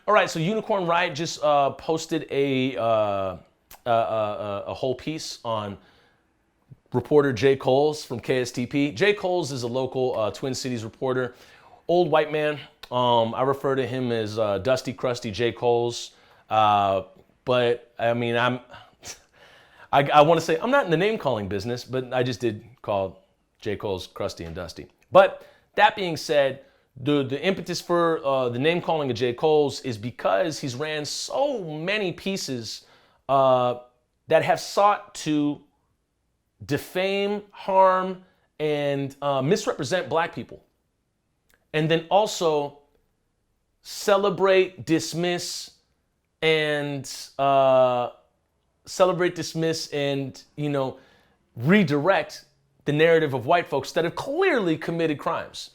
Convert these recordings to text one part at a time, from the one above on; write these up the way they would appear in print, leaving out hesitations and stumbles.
All right, so Unicorn Riot just posted a whole piece on reporter Jay Kolls from KSTP. Jay Kolls is a local Twin Cities reporter, old white man. I refer to him as Dusty Crusty Jay Kolls. But I mean, I want to say I'm not in the name calling business, but I just did call Jay Kolls Crusty and Dusty. But that being said, the impetus for the name calling of Jay Kolls is because he's ran so many pieces that have sought to defame, harm, and misrepresent black people. And then also celebrate, dismiss, and redirect the narrative of white folks that have clearly committed crimes.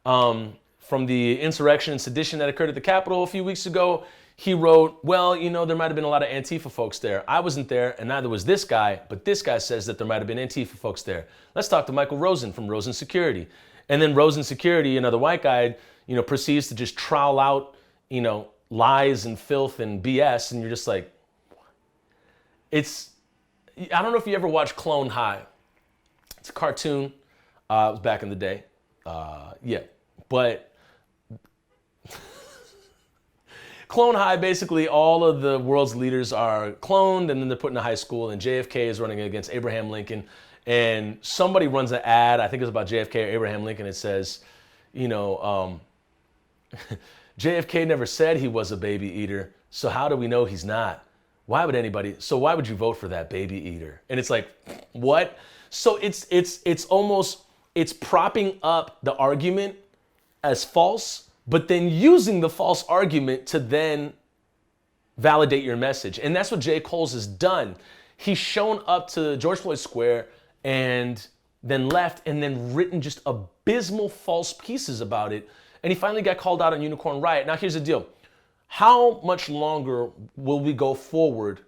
From the insurrection and sedition that occurred at the Capitol a few weeks ago, he wrote, well, there might have been a lot of Antifa folks there. I wasn't there, and neither was this guy, but this guy says that there might have been Antifa folks there. Let's talk to Michael Rosen from Rosen Security. And then Rosen Security, another white guy, proceeds to just trowel out, lies and filth and BS, and you're just like, I don't know if you ever watched Clone High. It's a cartoon. It was back in the day. But Clone High, basically all of the world's leaders are cloned and then they're put in a high school, and JFK is running against Abraham Lincoln, and somebody runs an ad, I think it's about JFK or Abraham Lincoln. It says, JFK never said he was a baby eater, so how do we know he's not? Why would you vote for that baby eater? And it's like, what? So it's propping up the argument as false, but then using the false argument to then validate your message. And that's what Jay Kolls has done. He's shown up to George Floyd Square and then left and then written just abysmal false pieces about it. And he finally got called out on Unicorn Riot. Now here's the deal. How much longer will we go forward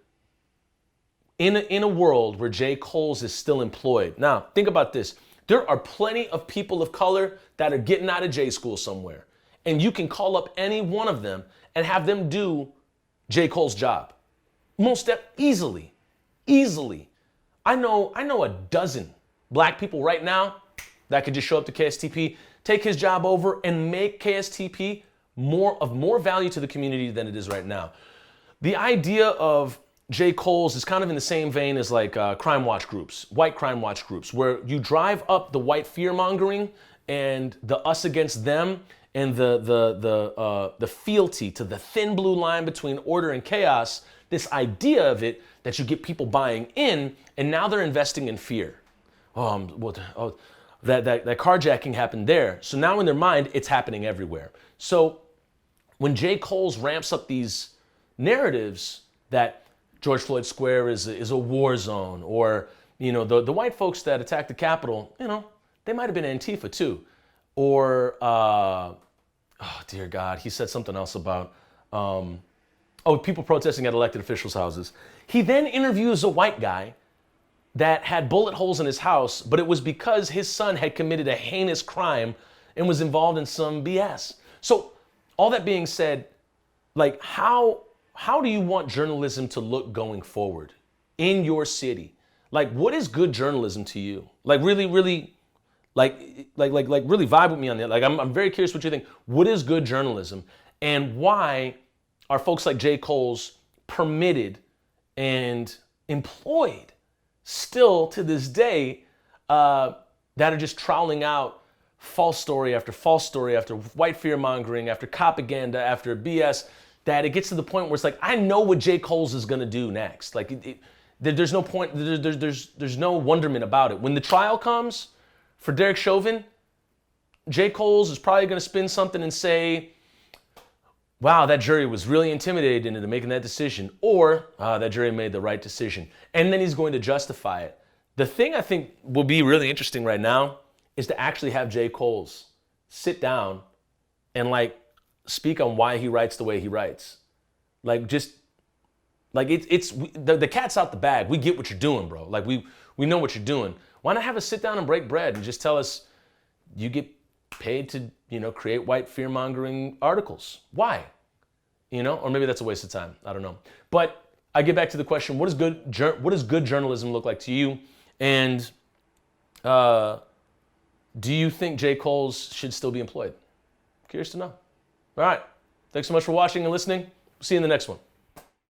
in a world where Jay Kolls is still employed? Now, think about this. There are plenty of people of color that are getting out of J school somewhere. And you can call up any one of them and have them do Jay Kolls' job. Easily. I know a dozen black people right now that could just show up to KSTP, take his job over, and make KSTP more value to the community than it is right now. The idea of Jay Kolls is kind of in the same vein as like crime watch groups, white crime watch groups, where you drive up the white fear mongering and the us against them and the fealty to the thin blue line between order and chaos. This idea of it that you get people buying in, and now they're investing in fear. That carjacking happened there. So now in their mind, it's happening everywhere. So when Jay Kolls ramps up these narratives that George Floyd Square is a war zone, or the white folks that attacked the Capitol, they might have been Antifa too, or oh dear God, he said something else about people protesting at elected officials' houses. He then interviews a white guy that had bullet holes in his house, but it was because his son had committed a heinous crime and was involved in some BS. So all that being said, like how do you want journalism to look going forward in your city? Like, what is good journalism to you? Like really really vibe with me on that. Like I'm very curious what you think. What is good journalism, and why are folks like Jay Kolls permitted and employed still to this day that are just troweling out false story after white fear mongering, after propaganda, after BS, that it gets to the point where it's like, I know what Jay Kolls is gonna do next. Like there's no point, there's no wonderment about it. When the trial comes for Derek Chauvin, Jay Kolls is probably gonna spin something and say, wow, that jury was really intimidated into making that decision, or that jury made the right decision. And then he's going to justify it. The thing I think will be really interesting right now is to actually have Jay Kolls sit down and speak on why he writes the way he writes. The cat's out the bag. We get what you're doing, bro. We know what you're doing. Why not have us sit down and break bread and just tell us you get paid to, create white fear-mongering articles? Why? or maybe that's a waste of time. I don't know. But I get back to the question: what does good journalism look like to you? And do you think J. Kolls should still be employed? Curious to know. All right. Thanks so much for watching and listening. See you in the next one.